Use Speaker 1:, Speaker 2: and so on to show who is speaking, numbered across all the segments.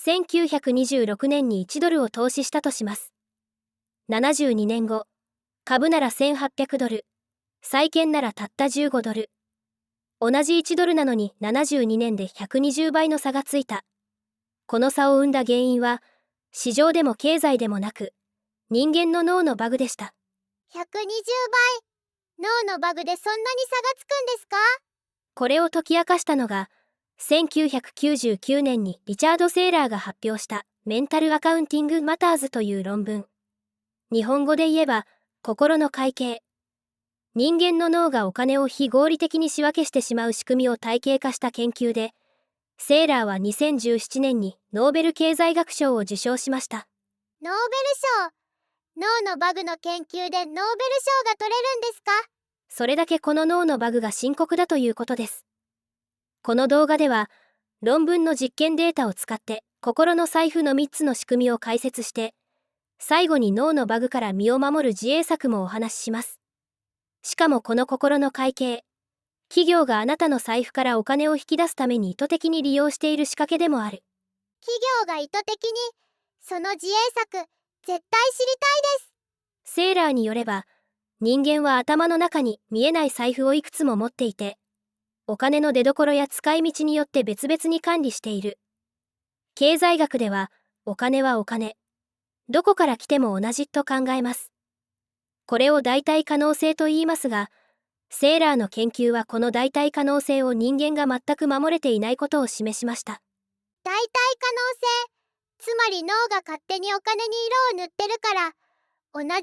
Speaker 1: 1926年に1ドルを投資したとします。72年後、株なら1800ドル、債券ならたった15ドル。同じ1ドルなのに72年で120倍の差がついた。この差を生んだ原因は、市場でも経済でもなく、人間の脳のバグでした。
Speaker 2: 120倍。脳のバグでそんなに差がつくんですか？
Speaker 1: これを解き明かしたのが、1999年にリチャード・セーラーが発表したメンタル・アカウンティング・マターズという論文。日本語で言えば、心の会計。人間の脳がお金を非合理的に仕分けしてしまう仕組みを体系化した研究で、セーラーは2017年にノーベル経済学賞を受賞しました。
Speaker 2: ノーベル賞。脳のバグの研究でノーベル賞が取れるんですか？
Speaker 1: それだけこの脳のバグが深刻だということです。この動画では、論文の実験データを使って心の財布の3つの仕組みを解説して、最後に脳のバグから身を守る自衛策もお話しします。しかもこの心の会計、企業があなたの財布からお金を引き出すために意図的に利用している仕掛けでもある。
Speaker 2: 企業が意図的に、その自衛策、絶対知りたいです。
Speaker 1: セーラーによれば、人間は頭の中に見えない財布をいくつも持っていて、お金の出所や使い道によって別々に管理している。経済学では、お金はお金。どこから来ても同じと考えます。これを代替可能性と言いますが、セーラーの研究はこの代替可能性を人間が全く守れていないことを示しました。
Speaker 2: 代替可能性。つまり脳が勝手にお金に色を塗ってるから、同じ1万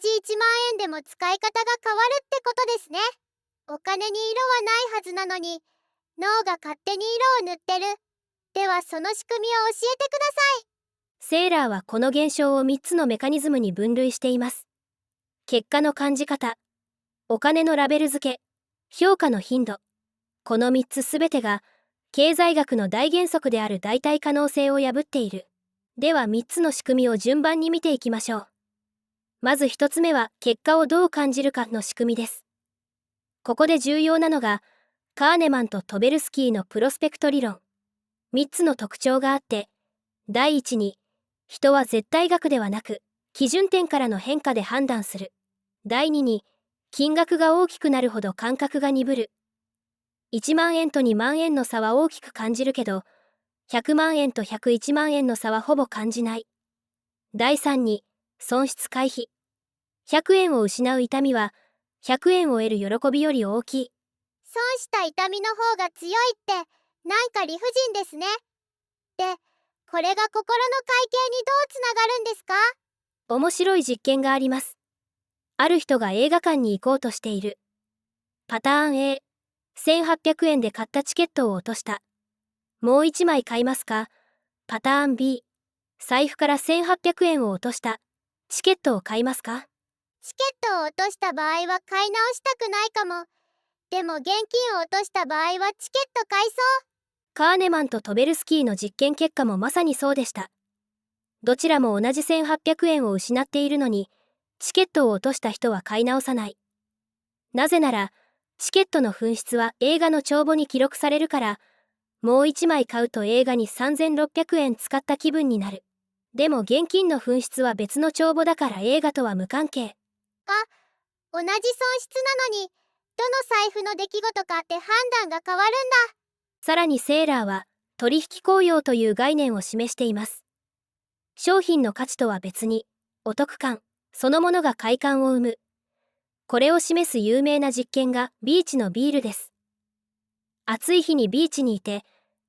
Speaker 2: 円でも使い方が変わるってことですね。お金に色はないはずなのに、脳が勝手に色を塗ってる。ではその仕組みを教えてください。
Speaker 1: セーラーはこの現象を3つのメカニズムに分類しています。結果の感じ方、お金のラベル付け、評価の頻度。この3つすべてが、経済学の大原則である代替可能性を破っている。では3つの仕組みを順番に見ていきましょう。まず1つ目は、結果をどう感じるかの仕組みです。ここで重要なのが、カーネマンとトベルスキーのプロスペクト理論。3つの特徴があって、第一に、人は絶対額ではなく、基準点からの変化で判断する。第2に、金額が大きくなるほど感覚が鈍る。1万円と2万円の差は大きく感じるけど、100万円と101万円の差はほぼ感じない。第3に、損失回避。100円を失う痛みは、100円を得る喜びより大きい。
Speaker 2: 損した痛みの方が強いって、なんか理不尽ですね。で、これが心の会計にどうつながるんですか？
Speaker 1: 面白い実験があります。ある人が映画館に行こうとしている。パターン A、1800円で買ったチケットを落とした。もう1枚買いますか？パターン B、財布から1800円を落とした。チケットを買いますか？
Speaker 2: チケットを落とした場合は買い直したくないかも。でも現金を落とした場合はチケット買いそう。
Speaker 1: カーネマンとトベルスキーの実験結果もまさにそうでした。どちらも同じ1800円を失っているのに、チケットを落とした人は買い直さない。なぜなら、チケットの紛失は映画の帳簿に記録されるから、もう1枚買うと映画に3600円使った気分になる。でも現金の紛失は別の帳簿だから映画とは無関係。
Speaker 2: 同じ損失なのに、どの財布の出来事かって判断が変わるんだ。
Speaker 1: さらにセーラーは、取引効用という概念を示しています。商品の価値とは別に、お得感、そのものが快感を生む。これを示す有名な実験がビーチのビールです。暑い日にビーチにいて、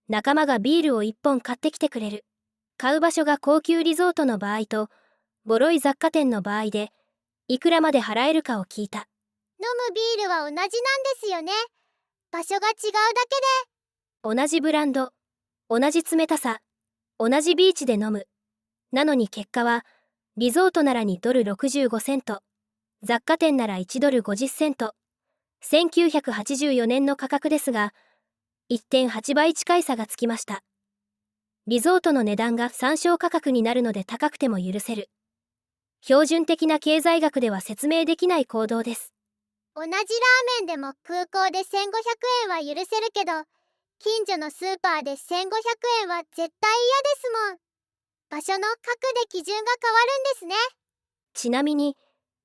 Speaker 1: 仲間がビールを1本買ってきてくれる。買う場所が高級リゾートの場合と、ボロい雑貨店の場合で、いくらまで払えるかを聞いた。
Speaker 2: 飲むビールは同じなんですよね。場所が違うだけで。
Speaker 1: 同じブランド、同じ冷たさ、同じビーチで飲む。なのに結果は、リゾートなら2ドル65セント、雑貨店なら1ドル50セント、1984年の価格ですが、1.8 倍近い差がつきました。リゾートの値段が参照価格になるので高くても許せる。標準的な経済学では説明できない行動です。
Speaker 2: 同じラーメンでも空港で1500円は許せるけど、近所のスーパーで1500円は絶対嫌ですもん。場所の角で基準が変わるんですね。
Speaker 1: ちなみに、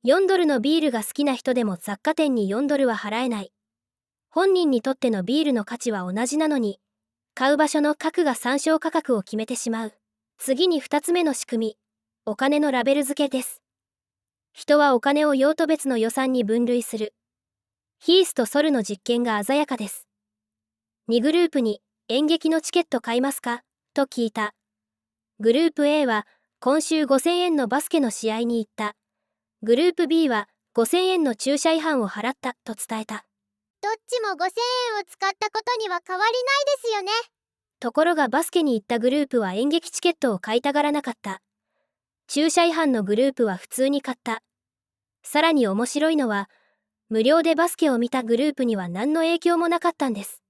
Speaker 1: 4ドルのビールが好きな人でも雑貨店に4ドルは払えない。本人にとってのビールの価値は同じなのに、買う場所の角が参照価格を決めてしまう。次に2つ目の仕組み、お金のラベル付けです。人はお金を用途別の予算に分類する。ヒースとソルの実験が鮮やかです。2グループに演劇のチケット買いますかと聞いた。グループ A は今週5000円のバスケの試合に行った。グループ B は5000円の駐車違反を払ったと伝えた。
Speaker 2: どっちも5000円を使ったことには変わりないですよね。
Speaker 1: ところがバスケに行ったグループは演劇チケットを買いたがらなかった。駐車違反のグループは普通に買った。さらに面白いのは、無料でバスケを見たグループには何の影響もなかったんです。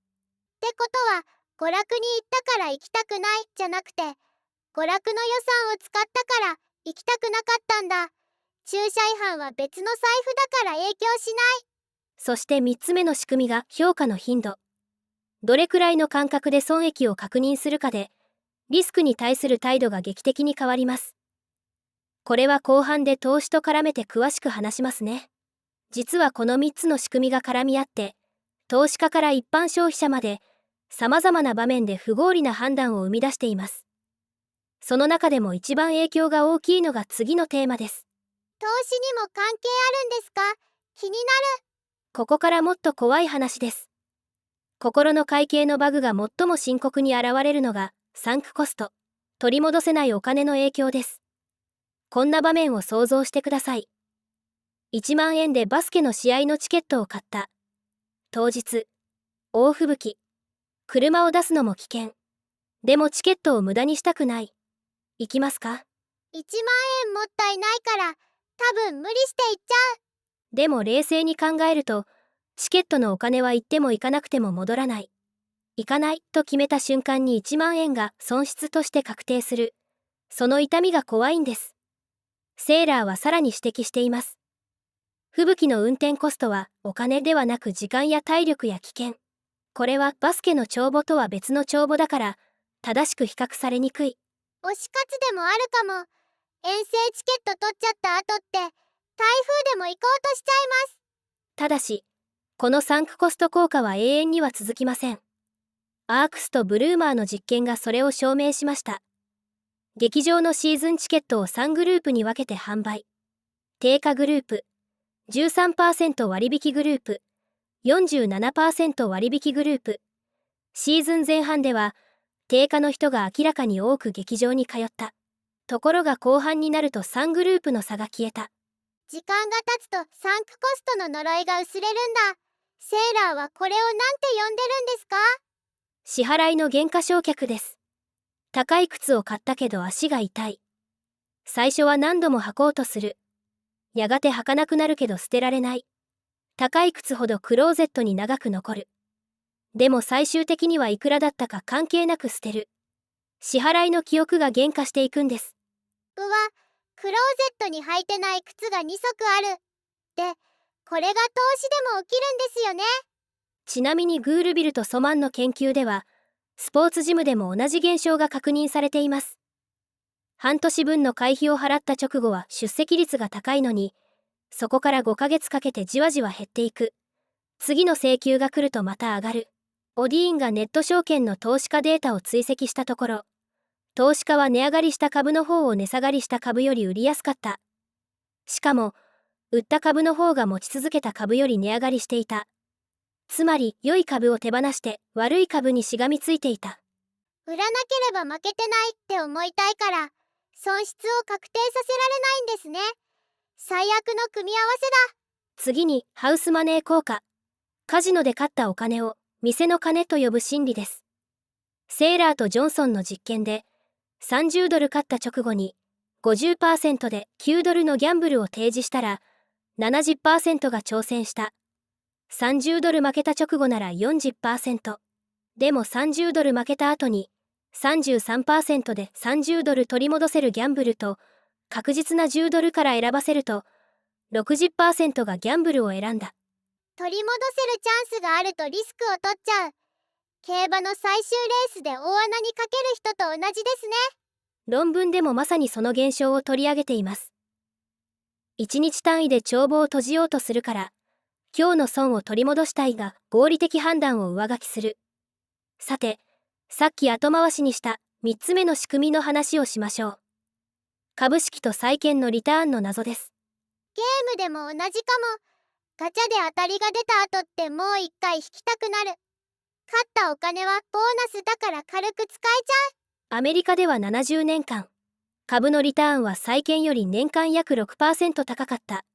Speaker 2: ってことは、娯楽に行ったから行きたくないじゃなくて、娯楽の予算を使ったから行きたくなかったんだ。駐車違反は別の財布だから影響しない。
Speaker 1: そして3つ目の仕組みが評価の頻度。どれくらいの間隔で損益を確認するかで、リスクに対する態度が劇的に変わります。これは後半で投資と絡めて詳しく話しますね。実はこの3つの仕組みが絡み合って、投資家から一般消費者まで、様々な場面で不合理な判断を生み出しています。その中でも一番影響が大きいのが次のテーマです。
Speaker 2: 投資にも関係あるんですか？気になる。
Speaker 1: ここからもっと怖い話です。心の会計のバグが最も深刻に現れるのが、サンクコスト、取り戻せないお金の影響です。こんな場面を想像してください。1万円でバスケの試合のチケットを買った。当日、大吹雪。車を出すのも危険。でもチケットを無駄にしたくない。行きますか？1
Speaker 2: 万円もったいないから、多分無理して行っちゃう。
Speaker 1: でも冷静に考えると、チケットのお金は行っても行かなくても戻らない。行かないと決めた瞬間に1万円が損失として確定する。その痛みが怖いんです。セーラーはさらに指摘しています。吹雪の運転コストはお金ではなく時間や体力や危険。これはバスケの帳簿とは別の帳簿だから、正しく比較されにくい。
Speaker 2: 推し活でもあるかも。遠征チケット取っちゃった後って、台風でも行こうとしちゃいます。
Speaker 1: ただし、このサンクコスト効果は永遠には続きません。アークスとブルーマーの実験がそれを証明しました。劇場のシーズンチケットを3グループに分けて販売。定価グループ、13% 割引グループ、47% 割引グループ。シーズン前半では、定価の人が明らかに多く劇場に通った。ところが後半になると3グループの差が消えた。
Speaker 2: 時間が経つとサンクコストの呪いが薄れるんだ。セーラーはこれをなんて呼んでるんですか？
Speaker 1: 支払いの減価償却です。高い靴を買ったけど足が痛い。最初は何度も履こうとする。やがて履かなくなるけど捨てられない。高い靴ほどクローゼットに長く残る。でも最終的にはいくらだったか関係なく捨てる。支払いの記憶が減価していくんです。
Speaker 2: うわ、クローゼットに履いてない靴が2足ある。で、これが投資でも起きるんですよね。
Speaker 1: ちなみにグールビルとソマンの研究では、スポーツジムでも同じ現象が確認されています。半年分の会費を払った直後は出席率が高いのに、そこから5ヶ月かけてじわじわ減っていく。次の請求が来るとまた上がる。オディーンがネット証券の投資家データを追跡したところ、投資家は値上がりした株の方を値下がりした株より売りやすかった。しかも、売った株の方が持ち続けた株より値上がりしていた。つまり、良い株を手放して悪い株にしがみついていた。
Speaker 2: 売らなければ負けてないって思いたいから、損失を確定させられないんですね。最悪の組み合わせだ。
Speaker 1: 次に、ハウスマネー効果。カジノで勝ったお金を、店の金と呼ぶ心理です。セーラーとジョンソンの実験で、30ドル勝った直後に、50% で9ドルのギャンブルを提示したら、70% が挑戦した。30ドル負けた直後なら 40%。でも30ドル負けた後に、33% で30ドル取り戻せるギャンブルと、確実な10ドルから選ばせると、60% がギャンブルを選んだ。
Speaker 2: 取り戻せるチャンスがあるとリスクを取っちゃう。競馬の最終レースで大穴にかける人と同じですね。
Speaker 1: 論文でもまさにその現象を取り上げています。1日単位で帳簿を閉じようとするから、今日の損を取り戻したいが合理的判断を上書きする。さて、さっき後回しにした3つ目の仕組みの話をしましょう。株式と債券のリターンの謎です。
Speaker 2: ゲームでも同じかも。ガチャで当たりが出た後ってもう一回引きたくなる。勝ったお金はボーナスだから軽く使えちゃう。
Speaker 1: アメリカでは70年間、株のリターンは債券より年間約 6% 高かった。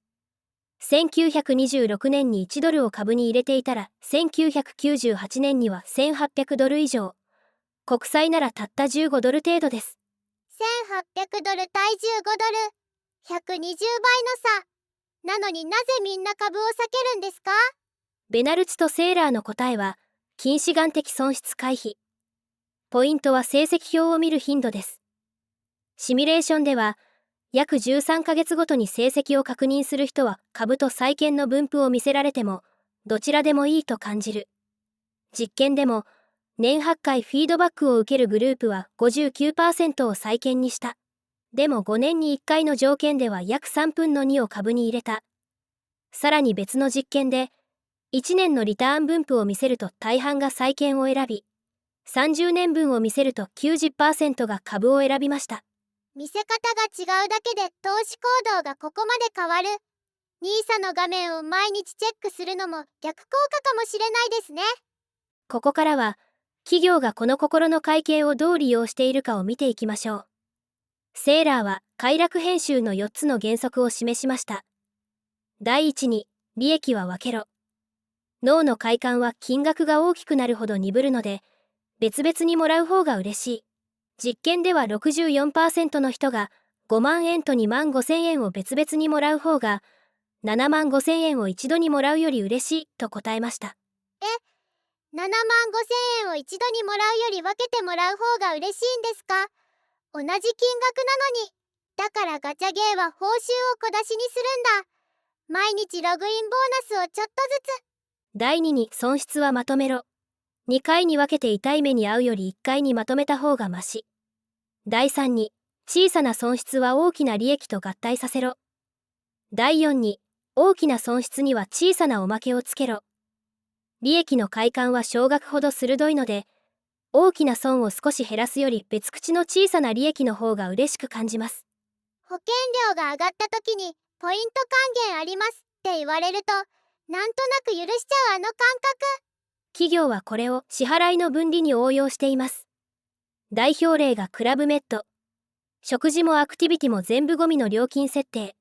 Speaker 1: 1926年に1ドルを株に入れていたら、1998年には1800ドル以上。国債ならたった15ドル程度です。
Speaker 2: 1800ドル対15ドル。120倍の差。なのになぜみんな株を避けるんですか？
Speaker 1: ベナルツとセーラーの答えは、近視眼的損失回避。ポイントは成績表を見る頻度です。シミュレーションでは、約13ヶ月ごとに成績を確認する人は株と債券の分布を見せられても、どちらでもいいと感じる。実験でも、年8回フィードバックを受けるグループは 59% を債券にした。でも5年に1回の条件では約3分の2を株に入れた。さらに別の実験で、1年のリターン分布を見せると大半が債券を選び、30年分を見せると 90% が株を選びました。
Speaker 2: 見せ方が違うだけで投資行動がここまで変わる。NISA の画面を毎日チェックするのも逆効果かもしれないですね。
Speaker 1: ここからは、企業がこの心の会計をどう利用しているかを見ていきましょう。セーラーは快楽編集の4つの原則を示しました。第一に、利益は分けろ。脳の快感は金額が大きくなるほど鈍るので、別々にもらう方が嬉しい。実験では 64% の人が5万円と2万5千円を別々にもらう方が、7万5千円を一度にもらうより嬉しいと答えました。
Speaker 2: 7万5千円を一度にもらうより分けてもらう方が嬉しいんですか？同じ金額なのに。だからガチャゲーは報酬を小出しにするんだ。毎日ログインボーナスをちょっとずつ。
Speaker 1: 第2に損失はまとめろ。2回に分けて痛い目に遭うより1回にまとめた方がマシ。第3に小さな損失は大きな利益と合体させろ。第4に大きな損失には小さなおまけをつけろ。利益の快感は少額ほど鋭いので、大きな損を少し減らすより別口の小さな利益の方が嬉しく感じます。
Speaker 2: 保険料が上がった時にポイント還元ありますって言われると、なんとなく許しちゃうあの感覚。
Speaker 1: 企業はこれを支払いの分離に応用しています。代表例がクラブメット。食事もアクティビティも全部ゴミの料金設定。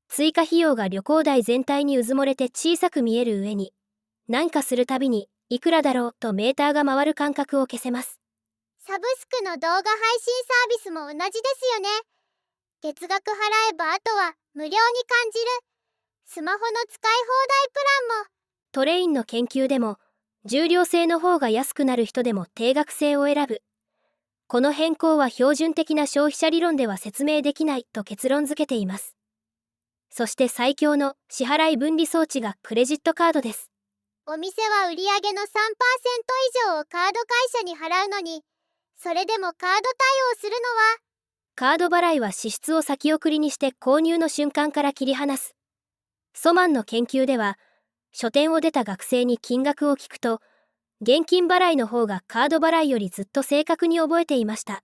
Speaker 1: 追加費用が旅行代全体にうずもれて小さく見える上に、何かするたびにいくらだろうとメーターが回る感覚を消せます。
Speaker 2: サブスクの動画配信サービスも同じですよね。月額払えばあとは無料に感じる。スマホの使い放題プランも。
Speaker 1: トレインの研究でも、重量制の方が安くなる人でも定額制を選ぶ。この変更は標準的な消費者理論では説明できないと結論付けています。そして最強の支払い分離装置がクレジットカードです。
Speaker 2: お店は売上の 3% 以上をカード会社に払うのに、それでもカード対応するのは。
Speaker 1: カード払いは支出を先送りにして購入の瞬間から切り離す。ソマンの研究では、書店を出た学生に金額を聞くと、現金払いの方がカード払いよりずっと正確に覚えていました。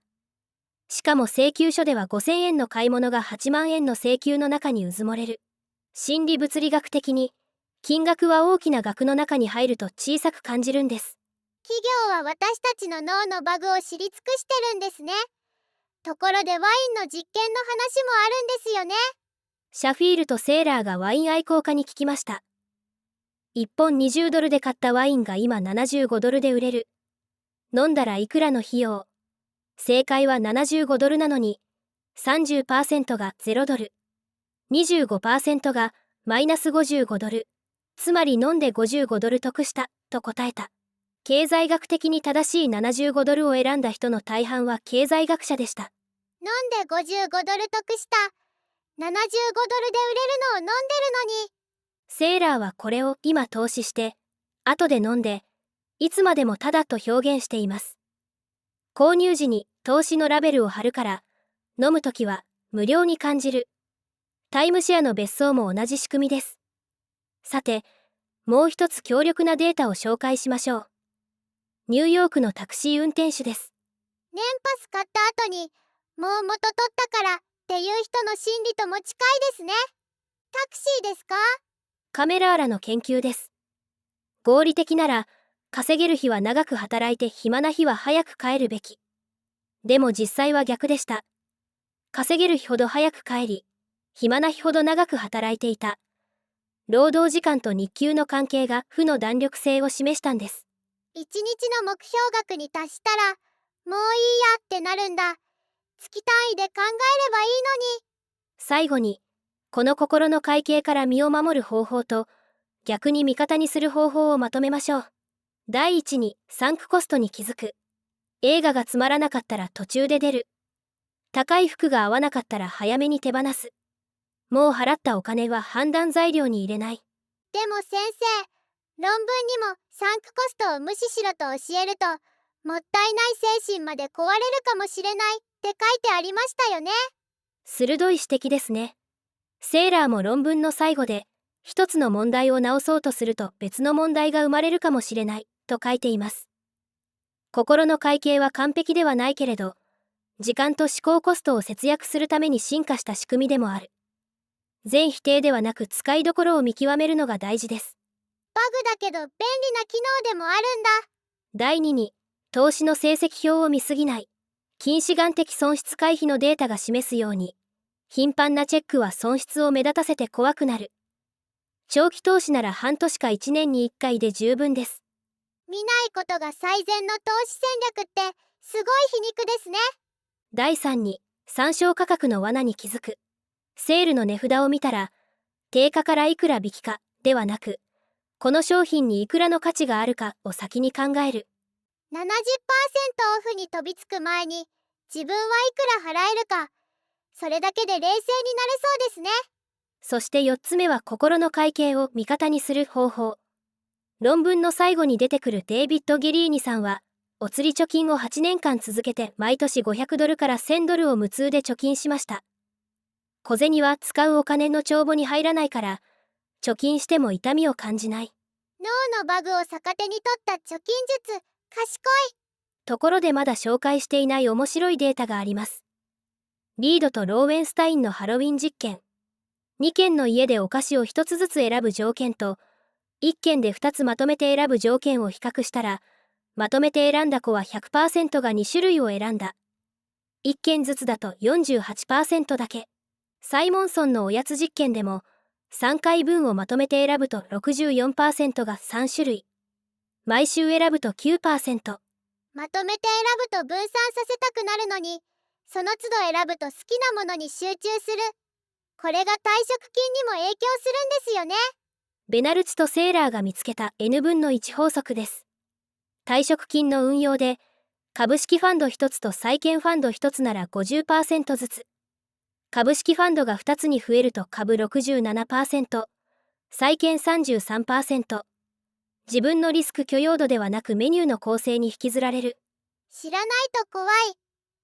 Speaker 1: しかも請求書では5000円の買い物が8万円の請求の中にうずもれる。心理物理学的に、金額は大きな額の中に入ると小さく感じるんです。
Speaker 2: 企業は私たちの脳のバグを知り尽くしてるんですね。ところでワインの実験の話もあるんですよね。
Speaker 1: シャフィールとセーラーがワイン愛好家に聞きました。1本20ドルで買ったワインが今75ドルで売れる。飲んだらいくらの費用？正解は75ドルなのに、30% が0ドル。25% がマイナス55ドル。つまり飲んで55ドル得したと答えた。経済学的に正しい75ドルを選んだ人の大半は経済学者でした。
Speaker 2: 飲んで55ドル得した。75ドルで売れるのを飲んでるのに。
Speaker 1: セーラーはこれを今投資して、後で飲んで、いつまでもただと表現しています。購入時に投資のラベルを貼るから、飲むときは無料に感じる。タイムシェアの別荘も同じ仕組みです。さて、もう一つ強力なデータを紹介しましょう。ニューヨークのタクシー運転手です。
Speaker 2: 年パス買った後に、もう元取ったからっていう人の心理とも近いですね。タクシーですか？
Speaker 1: カメラーラの研究です。合理的なら、稼げる日は長く働いて暇な日は早く帰るべき。でも実際は逆でした。稼げる日ほど早く帰り、暇な日ほど長く働いていた。労働時間と日給の関係が負の弾力性を示したんです。
Speaker 2: 一日の目標額に達したら、もういいやってなるんだ。月単位で考えればいいのに。
Speaker 1: 最後に、この心の会計から身を守る方法と、逆に味方にする方法をまとめましょう。第一に、サンクコストに気づく。映画がつまらなかったら途中で出る。高い服が合わなかったら早めに手放す。もう払ったお金は判断材料に入れない。
Speaker 2: でも先生、論文にもサンクコストを無視しろと教えると、もったいない精神まで壊れるかもしれないって書いてありましたよね。
Speaker 1: 鋭い指摘ですね。セーラーも論文の最後で、一つの問題を直そうとすると別の問題が生まれるかもしれない、と書いています。心の会計は完璧ではないけれど、時間と思考コストを節約するために進化した仕組みでもある。全否定ではなく使いどころを見極めるのが大事です。
Speaker 2: バグだけど便利な機能でもあるんだ。
Speaker 1: 第2に、投資の成績表を見すぎない。近視眼的損失回避のデータが示すように、頻繁なチェックは損失を目立たせて怖くなる。長期投資なら半年か1年に1回で十分です。
Speaker 2: 見ないことが最善の投資戦略ってすごい皮肉ですね。
Speaker 1: 第3に、参照価格の罠に気づく。セールの値札を見たら、定価からいくら引きかではなく、この商品にいくらの価値があるかを先に考える。
Speaker 2: 70%オフに飛びつく前に、自分はいくら払えるか、それだけで冷静になれそうですね。
Speaker 1: そして4つ目は心の会計を味方にする方法。論文の最後に出てくるデイビッド・ゲリーニさんは、お釣り貯金を8年間続けて毎年500ドルから1000ドルを無痛で貯金しました。小銭は使うお金の帳簿に入らないから、貯金しても痛みを感じない。
Speaker 2: 脳のバグを逆手に取った貯金術、賢い。
Speaker 1: ところでまだ紹介していない面白いデータがあります。リードとローウェンスタインのハロウィン実験。2軒の家でお菓子を1つずつ選ぶ条件と、1軒で2つまとめて選ぶ条件を比較したら、まとめて選んだ子は 100% が2種類を選んだ。1軒ずつだと 48% だけ。サイモンソンのおやつ実験でも、3回分をまとめて選ぶと 64% が3種類。毎週選ぶと 9%。
Speaker 2: まとめて選ぶと分散させたくなるのに、その都度選ぶと好きなものに集中する。これが退職金にも影響するんですよね。
Speaker 1: ベナルチとセーラーが見つけた N 分の1法則です。退職金の運用で、株式ファンド1つと債券ファンド1つなら 50% ずつ。株式ファンドが2つに増えると株 67%、債券 33%。自分のリスク許容度ではなくメニューの構成に引きずられる。
Speaker 2: 知らないと怖い。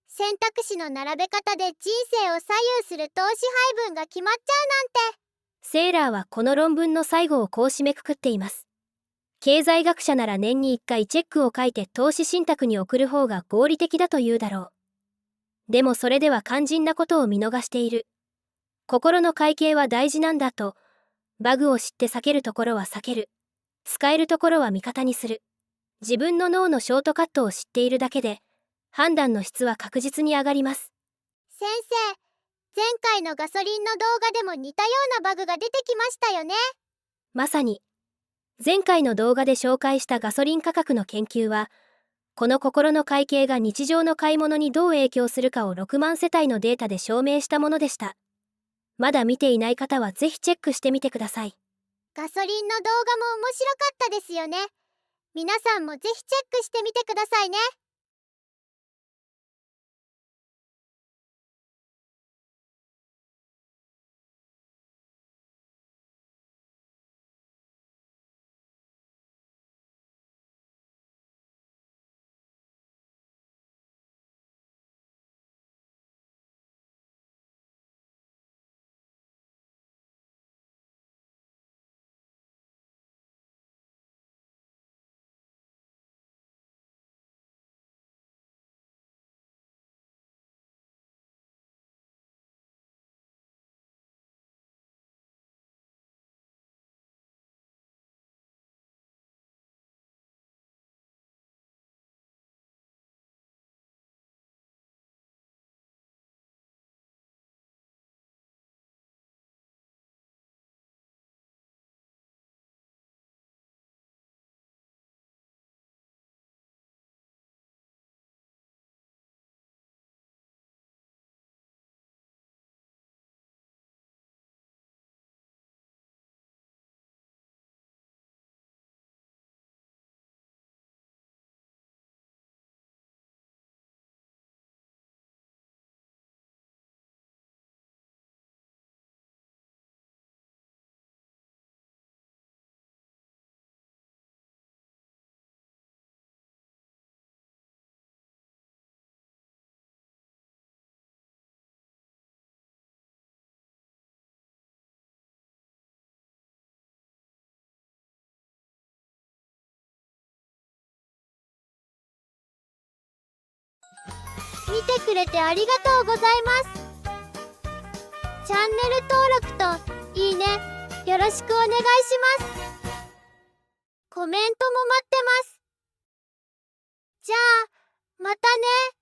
Speaker 2: 選択肢の並べ方で人生を左右する投資配分が決まっちゃうなんて。
Speaker 1: セーラーはこの論文の最後をこう締めくくっています。経済学者なら年に1回チェックを書いて投資信託に送る方が合理的だと言うだろう。でもそれでは肝心なことを見逃している。心の会計は大事なんだと、バグを知って避けるところは避ける。使えるところは味方にする。自分の脳のショートカットを知っているだけで、判断の質は確実に上がります。
Speaker 2: 先生、前回のガソリンの動画でも似たようなバグが出てきましたよね。
Speaker 1: まさに、前回の動画で紹介したガソリン価格の研究は、この心の会計が日常の買い物にどう影響するかを6万世帯のデータで証明したものでした。まだ見ていない方はぜひチェックしてみてください。
Speaker 2: ガソリンの動画も面白かったですよね。皆さんもぜひチェックしてみてくださいね。見てくれてありがとうございます。チャンネル登録といいねよろしくお願いします。コメントも待ってます。じゃあまたね。